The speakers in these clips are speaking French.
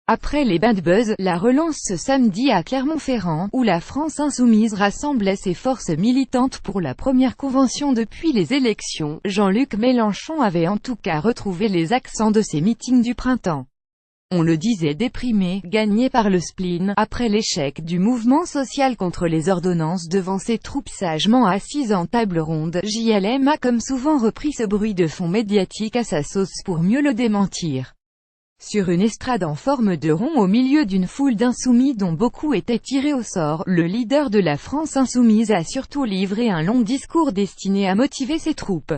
Après les bad buzz, la relance ce samedi à Clermont-Ferrand, où la France insoumise rassemblait ses forces militantes pour la première convention depuis les élections. Jean-Luc Mélenchon avait en tout cas retrouvé les accents de ses meetings du printemps. On le disait déprimé, gagné par le spleen, après l'échec du mouvement social contre les ordonnances devant ses troupes sagement assises en table ronde. JLM a comme souvent repris ce bruit de fond médiatique à sa sauce pour mieux le démentir. Sur une estrade en forme de rond au milieu d'une foule d'insoumis dont beaucoup étaient tirés au sort, le leader de la France insoumise a surtout livré un long discours destiné à motiver ses troupes.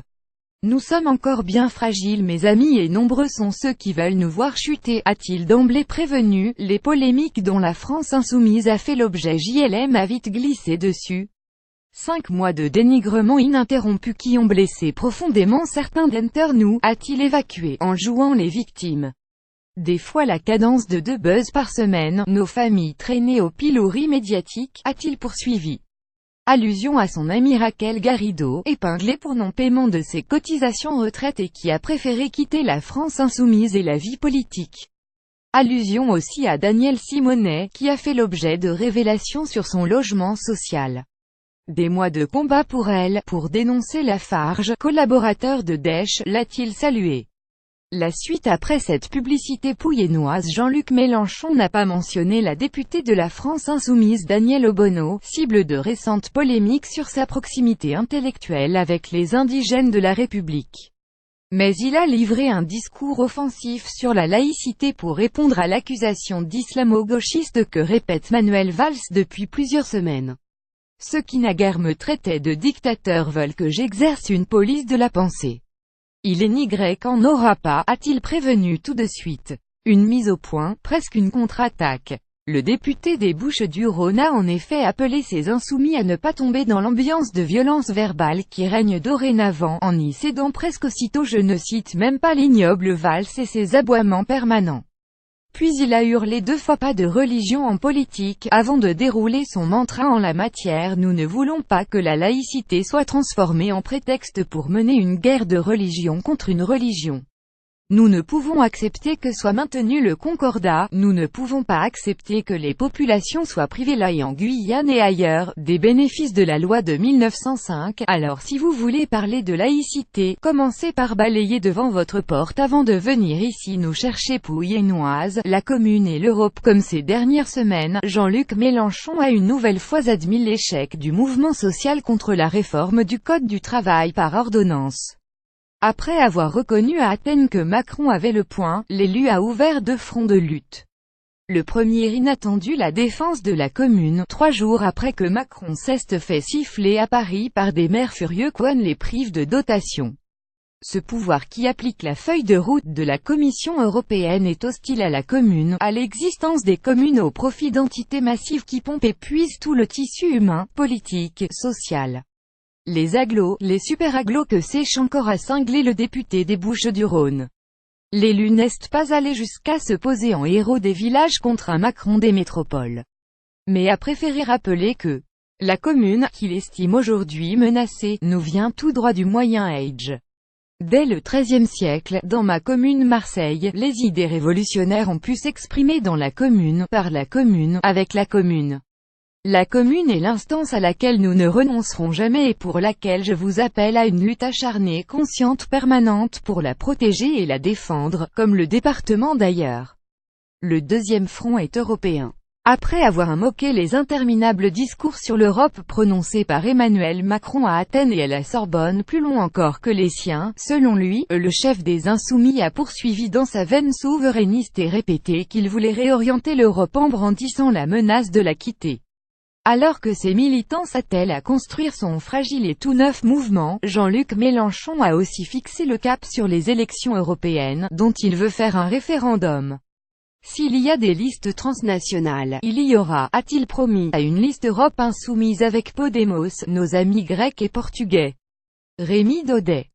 Nous sommes encore bien fragiles mes amis et nombreux sont ceux qui veulent nous voir chuter, a-t-il d'emblée prévenu. Les polémiques dont la France insoumise a fait l'objet, JLM a vite glissé dessus. 5 mois de dénigrement ininterrompu qui ont blessé profondément certains d'entre nous, a-t-il évacué, en jouant les victimes. Des fois la cadence de 2 buzz par semaine, nos familles traînées au pilori médiatique, a-t-il poursuivi. Allusion à son amie Raquel Garrido, épinglée pour non-paiement de ses cotisations retraite et qui a préféré quitter la France insoumise et la vie politique. Allusion aussi à Danielle Simonet, qui a fait l'objet de révélations sur son logement social. Des mois de combat pour elle, pour dénoncer Lafarge, collaborateur de Daesh, l'a-t-il salué. La suite après cette publicité pouillennoise, Jean-Luc Mélenchon n'a pas mentionné la députée de la France insoumise Danielle Obono, cible de récentes polémiques sur sa proximité intellectuelle avec les indigènes de la République. Mais il a livré un discours offensif sur la laïcité pour répondre à l'accusation d'islamo-gauchiste que répète Manuel Valls depuis plusieurs semaines. Ceux qui naguère me traitaient de dictateur veulent que j'exerce une police de la pensée. Il est ni grec en aura pas, a-t-il prévenu tout de suite. Une mise au point, presque une contre-attaque. Le député des Bouches-du-Rhône a en effet appelé ses insoumis à ne pas tomber dans l'ambiance de violence verbale qui règne dorénavant, en y cédant presque aussitôt. Je ne cite même pas l'ignoble Valls et ses aboiements permanents. Puis il a hurlé 2 fois pas de religion en politique, avant de dérouler son mantra en la matière. Nous ne voulons pas que la laïcité soit transformée en prétexte pour mener une guerre de religion contre une religion. Nous ne pouvons accepter que soit maintenu le concordat, nous ne pouvons pas accepter que les populations soient privées là et en Guyane et ailleurs, des bénéfices de la loi de 1905. Alors si vous voulez parler de laïcité, commencez par balayer devant votre porte avant de venir ici nous chercher pouillennoise. La commune et l'Europe. Comme ces dernières semaines, Jean-Luc Mélenchon a une nouvelle fois admis l'échec du mouvement social contre la réforme du Code du travail par ordonnance. Après avoir reconnu à Athènes que Macron avait le point, l'élu a ouvert 2 fronts de lutte. Le premier inattendu, la défense de la commune, 3 jours après que Macron s'est fait siffler à Paris par des maires furieux qu'on les prive de dotation. Ce pouvoir qui applique la feuille de route de la Commission européenne est hostile à la commune, à l'existence des communes au profit d'entités massives qui pompent et puisent tout le tissu humain, politique, social. Les agglos, les super-agglos que sèche encore à cingler le député des Bouches-du-Rhône. L'élu n'est pas allé jusqu'à se poser en héros des villages contre un Macron des métropoles. Mais a préféré rappeler que la commune, qu'il estime aujourd'hui menacée, nous vient tout droit du Moyen-Âge. Dès le XIIIe siècle, dans ma commune Marseille, les idées révolutionnaires ont pu s'exprimer dans la commune, par la commune, avec la commune. La commune est l'instance à laquelle nous ne renoncerons jamais et pour laquelle je vous appelle à une lutte acharnée, consciente, permanente pour la protéger et la défendre, comme le département d'ailleurs. Le deuxième front est européen. Après avoir moqué les interminables discours sur l'Europe prononcés par Emmanuel Macron à Athènes et à la Sorbonne plus longs encore que les siens, selon lui, le chef des Insoumis a poursuivi dans sa veine souverainiste et répété qu'il voulait réorienter l'Europe en brandissant la menace de la quitter. Alors que ses militants s'attellent à construire son fragile et tout neuf mouvement, Jean-Luc Mélenchon a aussi fixé le cap sur les élections européennes, dont il veut faire un référendum. S'il y a des listes transnationales, il y aura, a-t-il promis, à une liste Europe insoumise avec Podemos, nos amis grecs et portugais. Rémi Daudet.